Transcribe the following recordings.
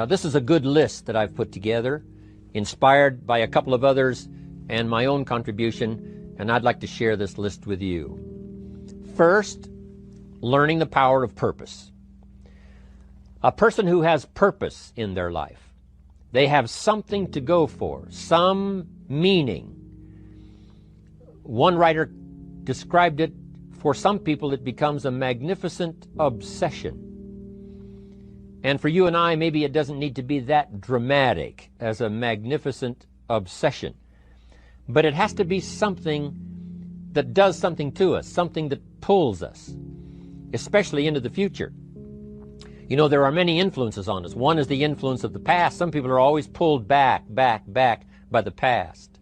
This is a good list that I've put together, inspired by a couple of others and my own contribution, and I'd like to share this list with you. First, learning the power of purpose. A person who has purpose in their life, they have something to go for, some meaning. One writer described it, for some people it becomes a magnificent obsession. And for you and I, maybe it doesn't need to be that dramatic as a magnificent obsession. But it has to be something that does something to us, something that pulls us, especially into the future. You know, there are many influences on us. One is the influence of the past. Some people are always pulled back by the past.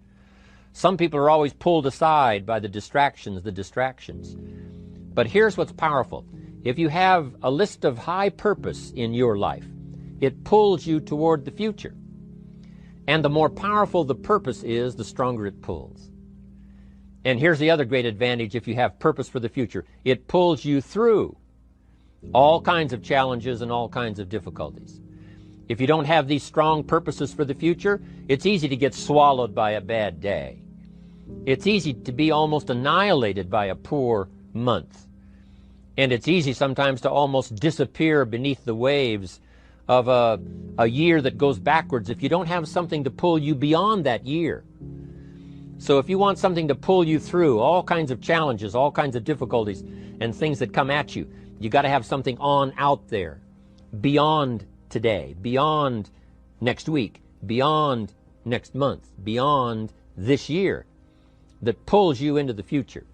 Some people are always pulled aside by the distractions. But here's what's powerful. If you have a list of high purpose in your life, it pulls you toward the future. And the more powerful the purpose is, the stronger it pulls. And here's the other great advantage if you have purpose for the future. It pulls you through all kinds of challenges and all kinds of difficulties. If you don't have these strong purposes for the future, it's easy to get swallowed by a bad day. It's easy to be almost annihilated by a poor month. And it's easy sometimes to almost disappear beneath the waves of a year that goes backwards if you don't have something to pull you beyond that year. So if you want something to pull you through all kinds of challenges, all kinds of difficulties and things that come at you, you got to have something on out there, beyond today, beyond next week, beyond next month, beyond this year, that pulls you into the future.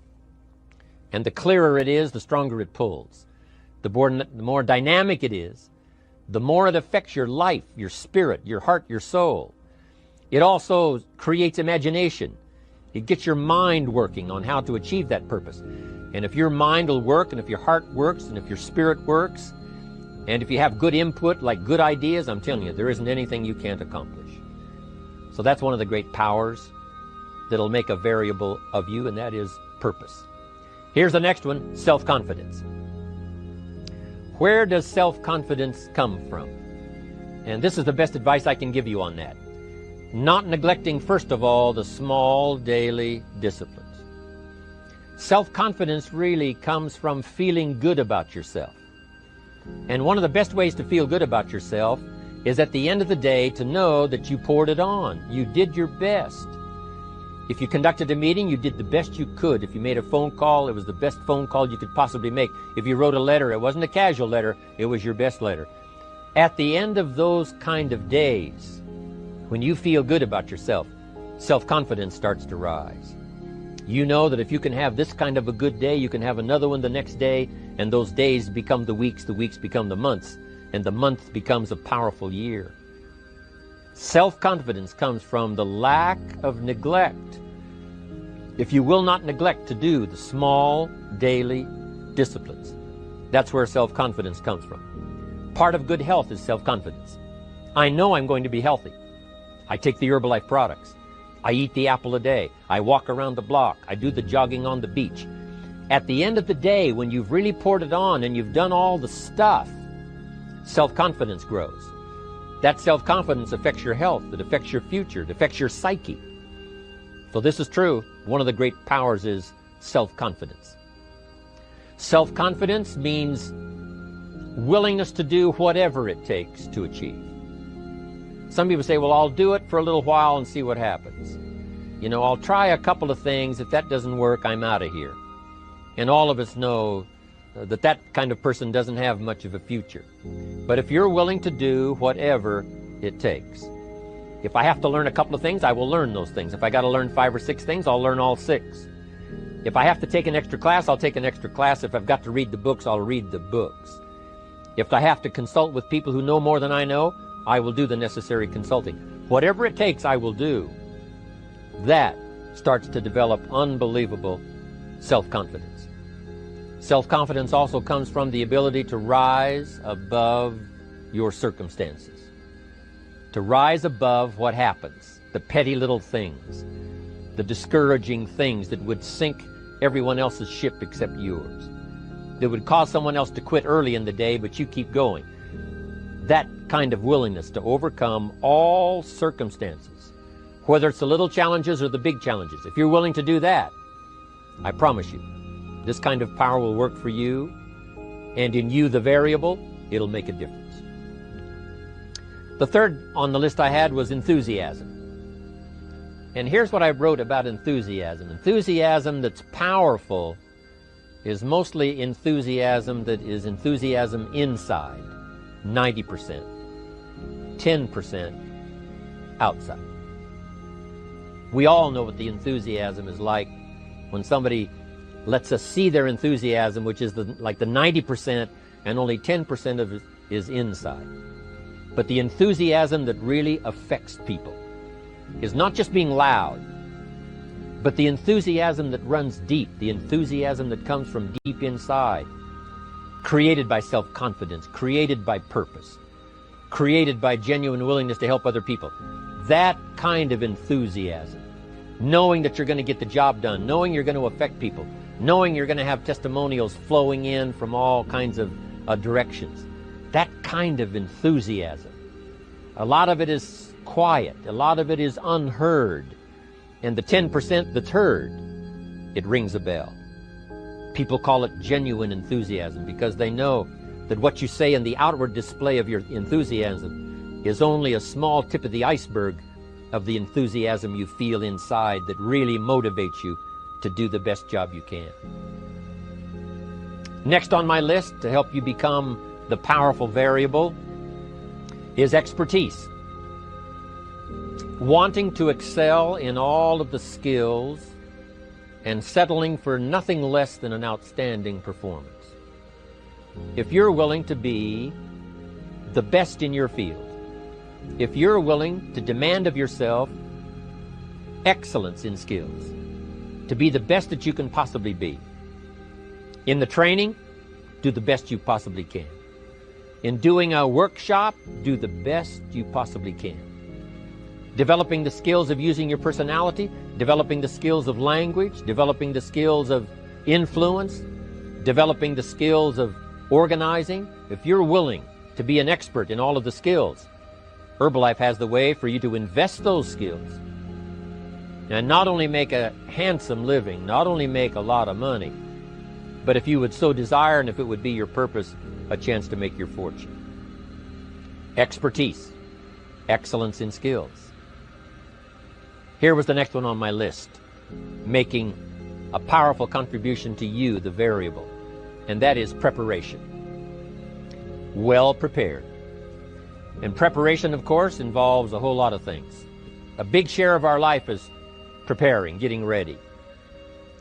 And the clearer it is, the stronger it pulls. The more dynamic it is, the more it affects your life, your spirit, your heart, your soul. It also creates imagination. It gets your mind working on how to achieve that purpose. And if your mind will work, and if your heart works, and if your spirit works, and if you have good input, like good ideas, I'm telling you, there isn't anything you can't accomplish. So that's one of the great powers that'll make a variable of you, and that is purpose. Here's the next one, self-confidence. Where does self-confidence come from? And this is the best advice I can give you on that. Not neglecting, first of all, the small daily disciplines. Self-confidence really comes from feeling good about yourself. And one of the best ways to feel good about yourself is at the end of the day to know that you poured it on. You did your best. If you conducted a meeting, you did the best you could. If you made a phone call, it was the best phone call you could possibly make. If you wrote a letter, it wasn't a casual letter, it was your best letter. At the end of those kind of days, when you feel good about yourself, self-confidence starts to rise. You know that if you can have this kind of a good day, you can have another one the next day, and those days become the weeks become the months, and the month becomes a powerful year. Self-confidence comes from the lack of neglect. If you will not neglect to do the small daily disciplines, that's where self-confidence comes from. Part of good health is self-confidence. I know I'm going to be healthy. I take the Herbalife products. I eat the apple a day. I walk around the block. I do the jogging on the beach. At the end of the day, when you've really poured it on and you've done all the stuff, self-confidence grows. That self-confidence affects your health, it affects your future, it affects your psyche. So this is true. One of the great powers is self-confidence. Self-confidence means willingness to do whatever it takes to achieve. Some people say, well, I'll do it for a little while and see what happens. You know, I'll try a couple of things. If that doesn't work, I'm out of here. And all of us know that that kind of person doesn't have much of a future. But if you're willing to do whatever it takes, if I have to learn a couple of things, I will learn those things. If I got to learn 5 or 6 things, I'll learn all 6. If I have to take an extra class, I'll take an extra class. If I've got to read the books, I'll read the books. If I have to consult with people who know more than I know, I will do the necessary consulting. Whatever it takes, I will do. That starts to develop unbelievable self-confidence. Self-confidence also comes from the ability to rise above your circumstances, to rise above what happens, the petty little things, the discouraging things that would sink everyone else's ship except yours, that would cause someone else to quit early in the day, but you keep going. that kind of willingness to overcome all circumstances, whether it's the little challenges or the big challenges. If you're willing to do that, I promise you, this kind of power will work for you, and in you, the variable, it'll make a difference. The third on the list I had was enthusiasm. And here's what I wrote about enthusiasm. Enthusiasm that's powerful is mostly enthusiasm that is enthusiasm inside, 90%, 10% outside. We all know what the enthusiasm is like when somebody lets us see their enthusiasm, which is like the 90%, and only 10% of it is inside. But the enthusiasm that really affects people is not just being loud, but the enthusiasm that runs deep, the enthusiasm that comes from deep inside, created by self-confidence, created by purpose, created by genuine willingness to help other people. That kind of enthusiasm, knowing that you're going to get the job done, knowing you're going to affect people, knowing you're going to have testimonials flowing in from all kinds of directions. That kind of enthusiasm. A lot of it is quiet. A lot of it is unheard. And the 10% that's heard, it rings a bell. People call it genuine enthusiasm because they know that what you say in the outward display of your enthusiasm is only a small tip of the iceberg of the enthusiasm you feel inside that really motivates you to do the best job you can. Next on my list to help you become the powerful variable is expertise. Wanting to excel in all of the skills and settling for nothing less than an outstanding performance. If you're willing to be the best in your field, if you're willing to demand of yourself excellence in skills, to be the best that you can possibly be. In the training, do the best you possibly can. In doing a workshop, do the best you possibly can. Developing the skills of using your personality, developing the skills of language, developing the skills of influence, developing the skills of organizing. If you're willing to be an expert in all of the skills, Herbalife has the way for you to invest those skills and not only make a handsome living, not only make a lot of money, but if you would so desire and if it would be your purpose, a chance to make your fortune. Expertise, excellence in skills. Here was the next one on my list, making a powerful contribution to you, the variable, and that is preparation. Well prepared. And preparation, of course, involves a whole lot of things. A big share of our life is preparing, getting ready.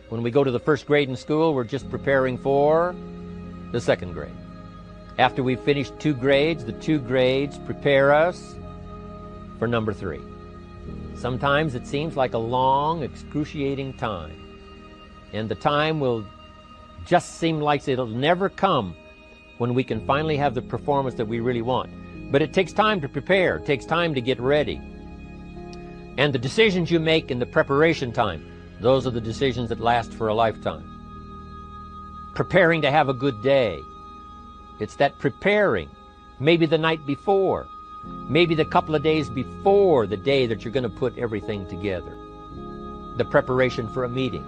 When we go to the first grade in school, we're just preparing for the second grade. After we've finished 2 grades, the 2 grades prepare us for number 3. Sometimes it seems like a long, excruciating time. And the time will just seem like it'll never come when we can finally have the performance that we really want. But it takes time to prepare. It takes time to get ready. And the decisions you make in the preparation time, those are the decisions that last for a lifetime. Preparing to have a good day. It's that preparing, maybe the night before, maybe the couple of days before the day that you're going to put everything together. The preparation for a meeting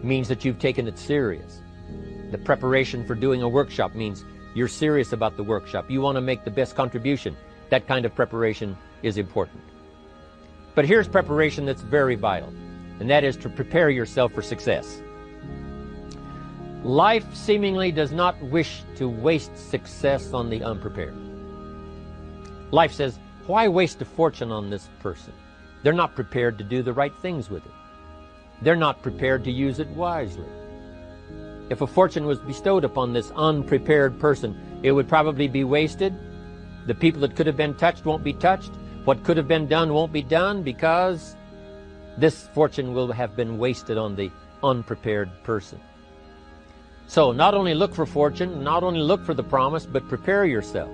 means that you've taken it serious. The preparation for doing a workshop means you're serious about the workshop. You want to make the best contribution. That kind of preparation is important. But here's preparation that's very vital, and that is to prepare yourself for success. Life seemingly does not wish to waste success on the unprepared. Life says, why waste a fortune on this person? They're not prepared to do the right things with it. They're not prepared to use it wisely. If a fortune was bestowed upon this unprepared person, it would probably be wasted. The people that could have been touched won't be touched. What could have been done won't be done because this fortune will have been wasted on the unprepared person. So not only look for fortune, not only look for the promise, but prepare yourself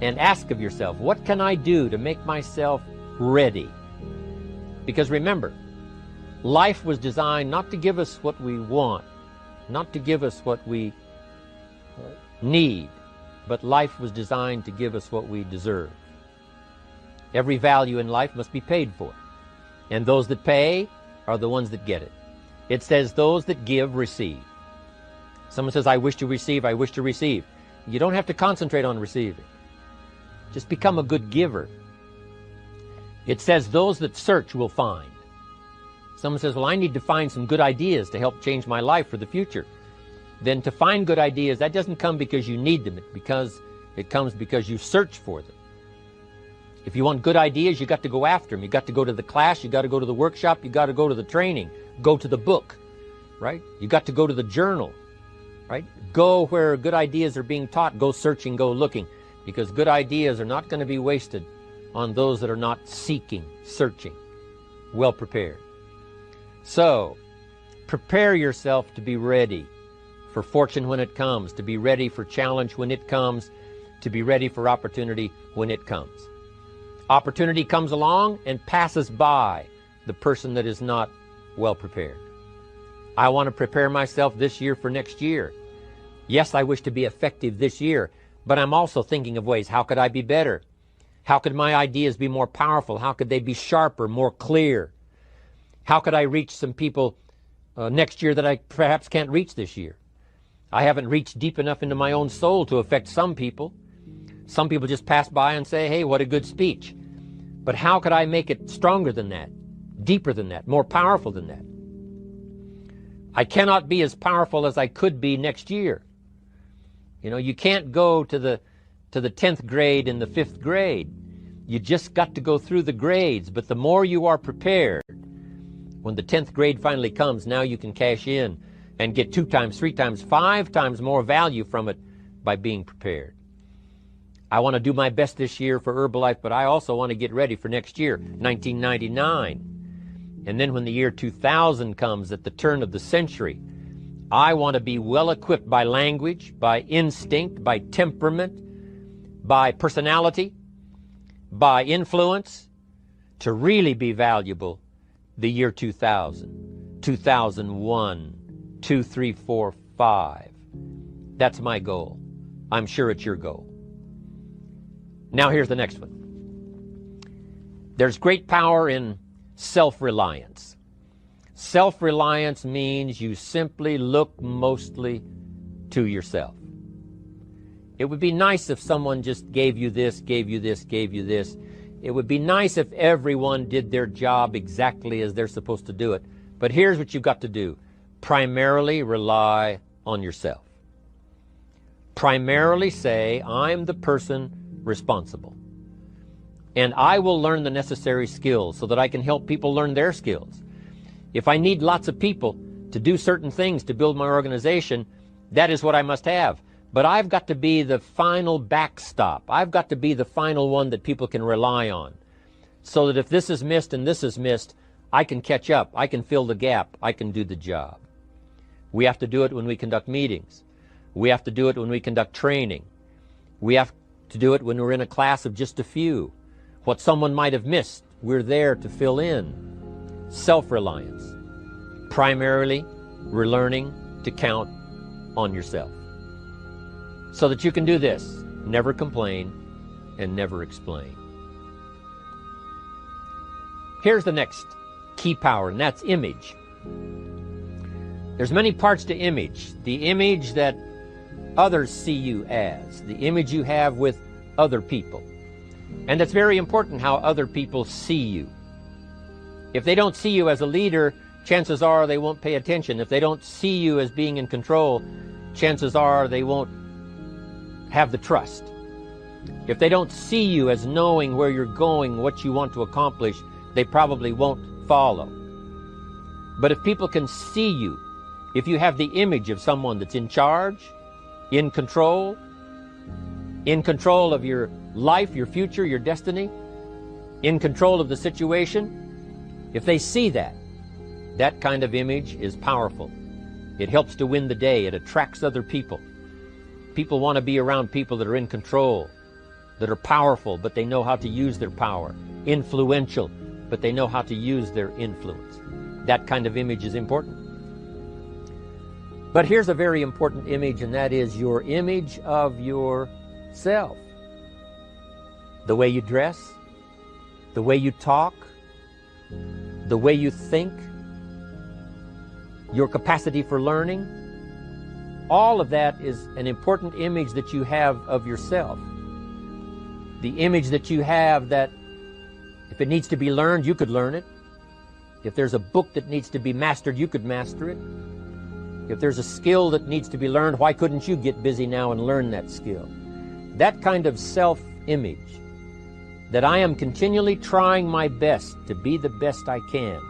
and ask of yourself, what can I do to make myself ready? Because remember, life was designed not to give us what we want, not to give us what we need, but life was designed to give us what we deserve. Every value in life must be paid for, and those that pay are the ones that get it. It says those that give receive. Someone says, I wish to receive, I wish to receive. You don't have to concentrate on receiving. Just become a good giver. It says those that search will find. Someone says, well, I need to find some good ideas to help change my life for the future. Then to find good ideas, that doesn't come because you need them. It comes because you search for them. If you want good ideas, you got to go after them. You got to go to the class, you got to go to the workshop, you got to go to the training, go to the book, right? You got to go to the journal, right? Go where good ideas are being taught, go searching, go looking, because good ideas are not going to be wasted on those that are not seeking, searching, well prepared. So, prepare yourself to be ready for fortune when it comes, to be ready for challenge when it comes, to be ready for opportunity when it comes. Opportunity comes along and passes by the person that is not well prepared. I want to prepare myself this year for next year. Yes, I wish to be effective this year, but I'm also thinking of ways, how could I be better? How could my ideas be more powerful? How could they be sharper, more clear? How could I reach some people next year that I perhaps can't reach this year? I haven't reached deep enough into my own soul to affect some people. Some people just pass by and say, hey, what a good speech. But how could I make it stronger than that, deeper than that, more powerful than that? I cannot be as powerful as I could be next year. You know, you can't go to the 10th grade in the 5th grade. You just got to go through the grades. But the more you are prepared, when the 10th grade finally comes, now you can cash in and get 2 times, 3 times, 5 times more value from it by being prepared. I want to do my best this year for Herbalife, but I also want to get ready for next year, 1999. And then when the year 2000 comes, at the turn of the century, I want to be well equipped by language, by instinct, by temperament, by personality, by influence, to really be valuable the year 2000, 2001, 2, 3, 4, 5. That's my goal. I'm sure it's your goal. Now here's the next one. There's great power in self-reliance. Self-reliance means you simply look mostly to yourself. It would be nice if someone just gave you this, gave you this, gave you this. It would be nice if everyone did their job exactly as they're supposed to do it. But here's what you've got to do. Primarily rely on yourself. Primarily say, I'm the person responsible. And I will learn the necessary skills so that I can help people learn their skills. If I need lots of people to do certain things to build my organization, that is what I must have. But I've got to be the final backstop. I've got to be the final one that people can rely on. So that if this is missed and this is missed, I can catch up. I can fill the gap. I can do the job. We have to do it when we conduct meetings. We have to do it when we conduct training. We have to do it when we're in a class of just a few. What someone might have missed, we're there to fill in. Self-reliance. Primarily, we're learning to count on yourself. So that you can do this, never complain and never explain. Here's the next key power, and that's image. There's many parts to image. The image that others see you as, the image you have with other people. And it's very important how other people see you. If they don't see you as a leader, chances are they won't pay attention. If they don't see you as being in control, chances are they won't have the trust. If they don't see you as knowing where you're going, what you want to accomplish, they probably won't follow. But if people can see you, if you have the image of someone that's in charge, in control of your life, your future, your destiny, in control of the situation, if they see that, that kind of image is powerful. It helps to win the day. It attracts other people. People want to be around people that are in control, that are powerful, but they know how to use their power. Influential, but they know how to use their influence. That kind of image is important. But here's a very important image, and that is your image of your self. The way you dress, the way you talk, the way you think, your capacity for learning, all of that is an important image that you have of yourself. The image that you have that if it needs to be learned, you could learn it. If there's a book that needs to be mastered, you could master it. If there's a skill that needs to be learned, why couldn't you get busy now and learn that skill? That kind of self-image, that I am continually trying my best to be the best I can.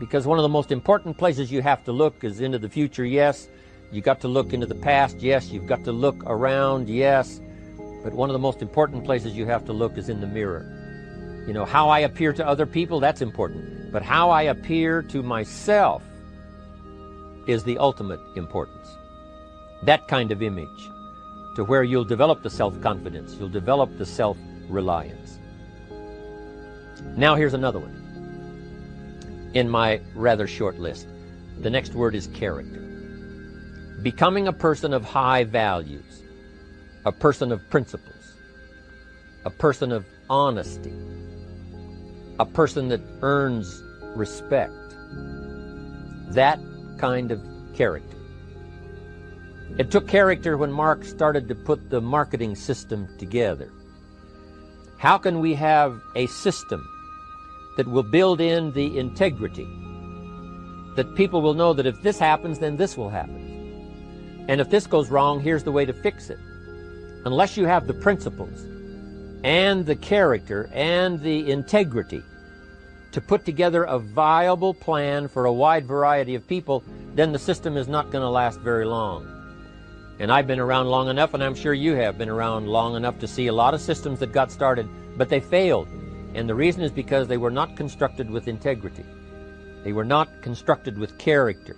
Because one of the most important places you have to look is into the future, yes. You got to look into the past, yes. You've got to look around, yes. But one of the most important places you have to look is in the mirror. You know, how I appear to other people, that's important. But how I appear to myself is the ultimate importance. That kind of image, to where you'll develop the self-confidence, you'll develop the self-reliance. Now here's another one in my rather short list. The next word is character. Becoming a person of high values, a person of principles, a person of honesty, a person that earns respect. That kind of character. It took character when Mark started to put the marketing system together. How can we have a system that will build in the integrity, that people will know that if this happens, then this will happen. And if this goes wrong, here's the way to fix it. Unless you have the principles and the character and the integrity to put together a viable plan for a wide variety of people, then the system is not going to last very long. And I've been around long enough, and I'm sure you have been around long enough to see a lot of systems that got started, but they failed. And the reason is because they were not constructed with integrity. They were not constructed with character.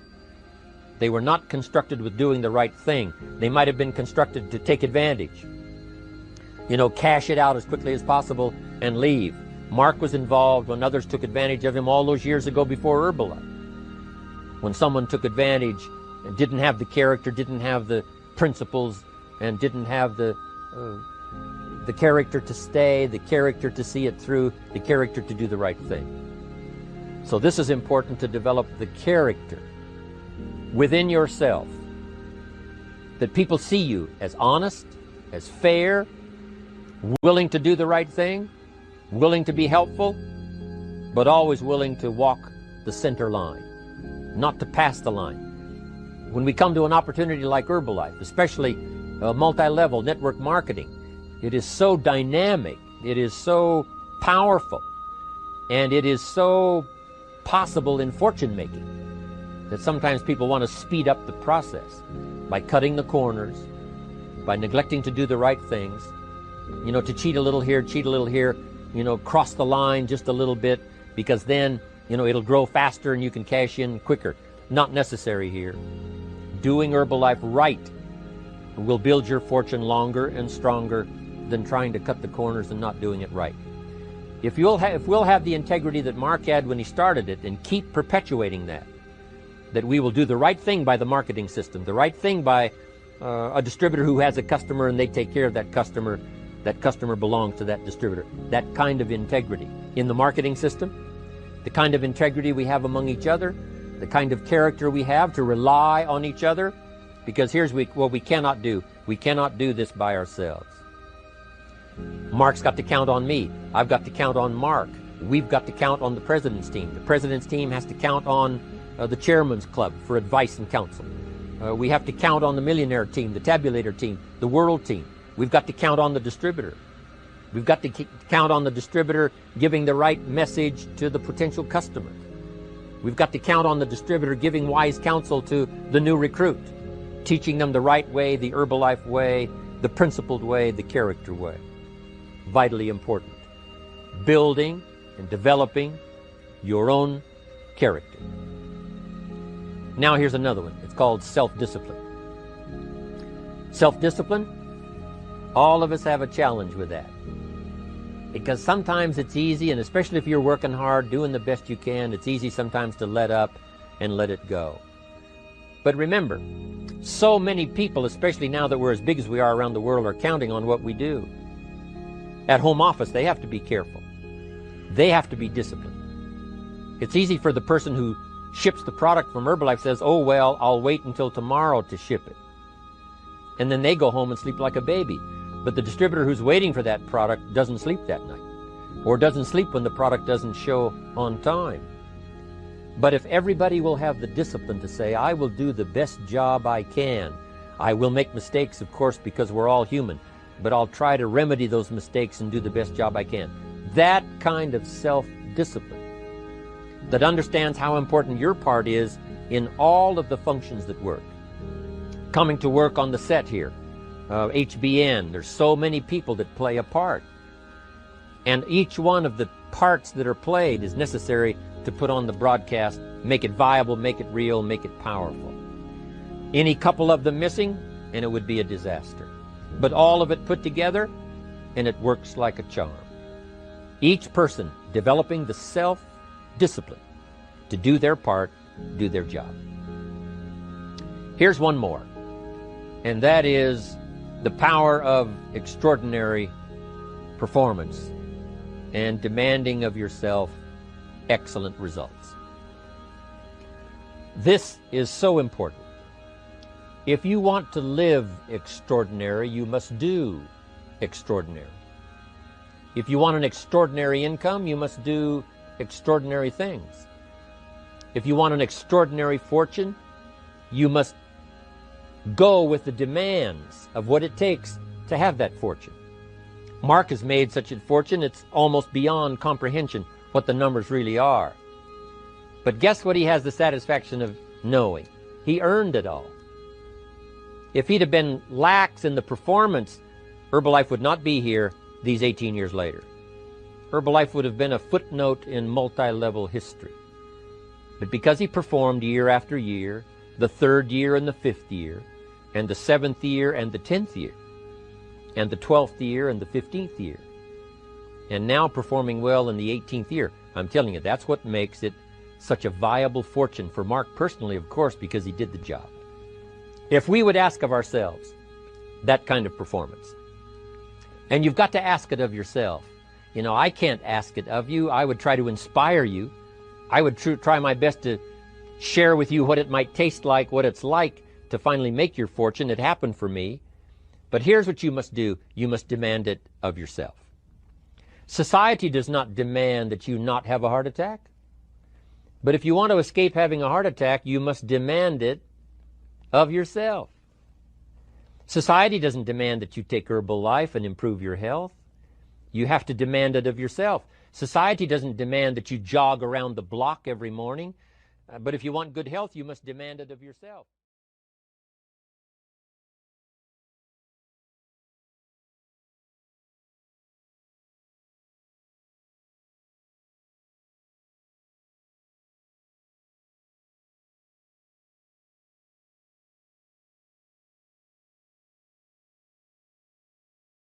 They were not constructed with doing the right thing. They might have been constructed to take advantage. You know, cash it out as quickly as possible and leave. Mark was involved when others took advantage of him all those years ago before Herbalife. When someone took advantage and didn't have the character, didn't have the principles, and didn't have the character to stay, the character to see it through, the character to do the right thing. So this is important, to develop the character within yourself, that people see you as honest, as fair, willing to do the right thing, willing to be helpful, but always willing to walk the center line, not to pass the line. When we come to an opportunity like Herbalife, especially multi-level network marketing, it is so dynamic, it is so powerful, and it is so possible in fortune making that sometimes people want to speed up the process by cutting the corners, by neglecting to do the right things, you know, to cheat a little here, you know, cross the line just a little bit, because then, you know, it'll grow faster and you can cash in quicker. Not necessary here. Doing Herbalife right will build your fortune longer and stronger than trying to cut the corners and not doing it right. If we'll have the integrity that Mark had when he started it, and keep perpetuating that we will do the right thing by the marketing system, the right thing by a distributor who has a customer and they take care of that customer belongs to that distributor. That kind of integrity in the marketing system, the kind of integrity we have among each other, the kind of character we have to rely on each other, because here's what we cannot do. We cannot do this by ourselves. Mark's got to count on me. I've got to count on Mark. We've got to count on the president's team. The president's team has to count on the chairman's club for advice and counsel. We have to count on the millionaire team, the tabulator team, the world team. We've got to count on the distributor. We've got to count on the distributor giving the right message to the potential customer. We've got to count on the distributor giving wise counsel to the new recruit, teaching them the right way, the Herbalife way, the principled way, the character way. Vitally important. Building and developing your own character. Now here's another one. It's called self-discipline. Self-discipline, all of us have a challenge with that. Because sometimes it's easy, and especially if you're working hard, doing the best you can, it's easy sometimes to let up and let it go. But remember, so many people, especially now that we're as big as we are around the world, are counting on what we do. At home office, they have to be careful. They have to be disciplined. It's easy for the person who ships the product from Herbalife says, oh, well, I'll wait until tomorrow to ship it. And then they go home and sleep like a baby. But the distributor who's waiting for that product doesn't sleep that night, or doesn't sleep when the product doesn't show on time. But if everybody will have the discipline to say, I will do the best job I can. I will make mistakes, of course, because we're all human, but I'll try to remedy those mistakes and do the best job I can. That kind of self-discipline that understands how important your part is in all of the functions that work. Coming to work on the set here, HBN, there's so many people that play a part. And each one of the parts that are played is necessary to put on the broadcast, make it viable, make it real, make it powerful. Any couple of them missing, and it would be a disaster. But all of it put together, and it works like a charm. Each person developing the self-discipline to do their part, do their job. Here's one more, and that is the power of extraordinary performance and demanding of yourself excellent results. This is so important. If you want to live extraordinary, you must do extraordinary. If you want an extraordinary income, you must do extraordinary things. If you want an extraordinary fortune, you must go with the demands of what it takes to have that fortune. Mark has made such a fortune, it's almost beyond comprehension what the numbers really are. But guess what he has the satisfaction of knowing? He earned it all. If he'd have been lax in the performance, Herbalife would not be here these 18 years later. Herbalife would have been a footnote in multi-level history. But because he performed year after year, the 3rd year and the 5th year, and the 7th year and the 10th year, and the 12th year and the 15th year, and now performing well in the 18th year, I'm telling you, that's what makes it such a viable fortune for Mark personally, of course, because he did the job. If we would ask of ourselves that kind of performance, and you've got to ask it of yourself. You know, I can't ask it of you. I would try to inspire you. I would try my best to share with you what it might taste like, what it's like to finally make your fortune. It happened for me. But here's what you must do. You must demand it of yourself. Society does not demand that you not have a heart attack. But if you want to escape having a heart attack, you must demand it of yourself. Society doesn't demand that you take Herbalife and improve your health. You have to demand it of yourself. Society doesn't demand that you jog around the block every morning. But if you want good health, you must demand it of yourself.